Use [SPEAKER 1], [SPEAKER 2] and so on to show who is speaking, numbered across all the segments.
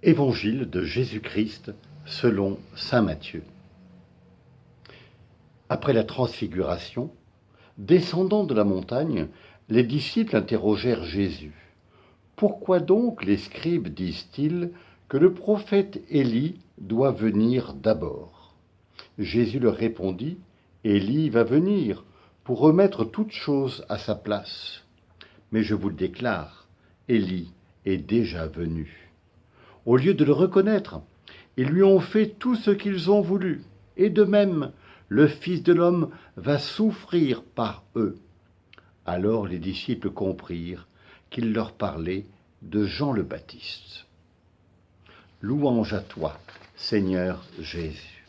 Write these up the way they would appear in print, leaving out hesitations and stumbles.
[SPEAKER 1] Évangile de Jésus-Christ selon saint Matthieu. Après la transfiguration, descendant de la montagne, les disciples interrogèrent Jésus. « Pourquoi donc les scribes disent-ils que le prophète Élie doit venir d'abord ?» Jésus leur répondit, « Élie va venir pour remettre toutes choses à sa place. Mais je vous le déclare, Élie est déjà venu. Au lieu de le reconnaître, ils lui ont fait tout ce qu'ils ont voulu, et de même, le Fils de l'homme va souffrir par eux. » Alors les disciples comprirent qu'il leur parlait de Jean le Baptiste. Louange à toi, Seigneur Jésus.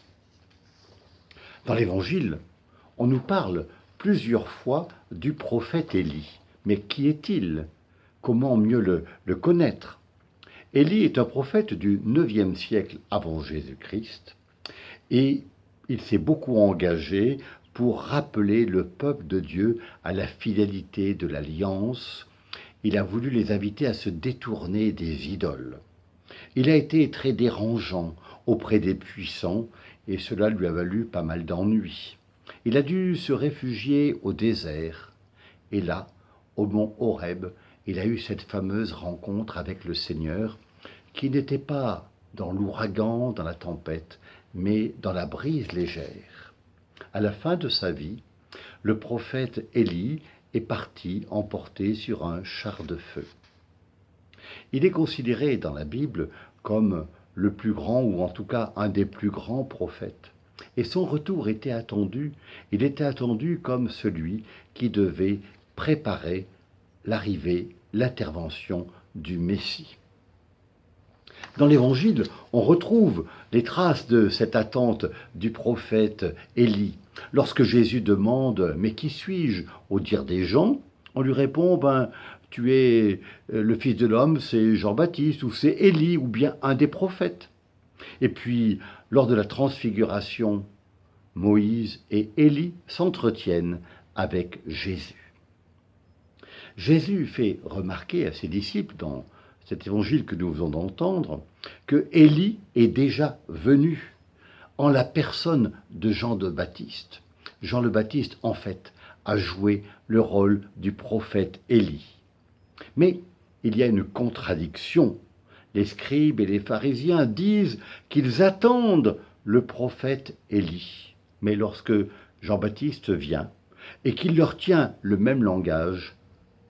[SPEAKER 1] Dans l'Évangile, on nous parle plusieurs fois du prophète Élie. Mais qui est-il? Comment mieux le connaître? Élie est un prophète du IXe siècle avant Jésus-Christ et il s'est beaucoup engagé pour rappeler le peuple de Dieu à la fidélité de l'alliance. Il a voulu les inviter à se détourner des idoles. Il a été très dérangeant auprès des puissants et cela lui a valu pas mal d'ennuis. Il a dû se réfugier au désert et là, au mont Horeb, il a eu cette fameuse rencontre avec le Seigneur qui n'était pas dans l'ouragan, dans la tempête, mais dans la brise légère. À la fin de sa vie, le prophète Élie est parti emporté sur un char de feu. Il est considéré dans la Bible comme le plus grand, ou en tout cas un des plus grands prophètes. Et son retour était attendu, il était attendu comme celui qui devait préparer l'arrivée, l'intervention du Messie. Dans l'Évangile, on retrouve les traces de cette attente du prophète Élie. Lorsque Jésus demande « Mais qui suis-je » au dire des gens, on lui répond « Tu es le Fils de l'homme, c'est Jean-Baptiste, ou c'est Élie, ou bien un des prophètes. » Et puis, lors de la transfiguration, Moïse et Élie s'entretiennent avec Jésus. Jésus fait remarquer à ses disciples dans cet évangile que nous venons d'entendre, que Élie est déjà venu en la personne de Jean le Baptiste. Jean le Baptiste, en fait, a joué le rôle du prophète Élie. Mais il y a une contradiction. Les scribes et les pharisiens disent qu'ils attendent le prophète Élie. Mais lorsque Jean-Baptiste vient et qu'il leur tient le même langage,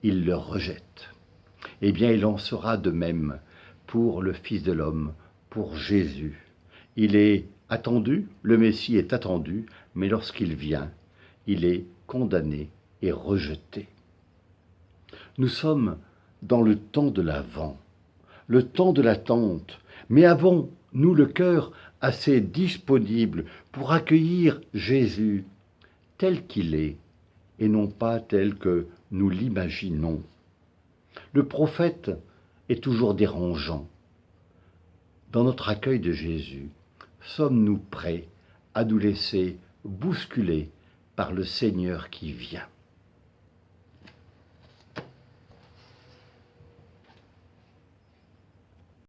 [SPEAKER 1] ils le rejettent. Eh bien, il en sera de même pour le Fils de l'homme, pour Jésus. Il est attendu, le Messie est attendu, mais lorsqu'il vient, il est condamné et rejeté. Nous sommes dans le temps de l'Avent, le temps de l'attente, mais avons-nous le cœur assez disponible pour accueillir Jésus tel qu'il est et non pas tel que nous l'imaginons? Le prophète est toujours dérangeant. Dans notre accueil de Jésus, sommes-nous prêts à nous laisser bousculer par le Seigneur qui vient ?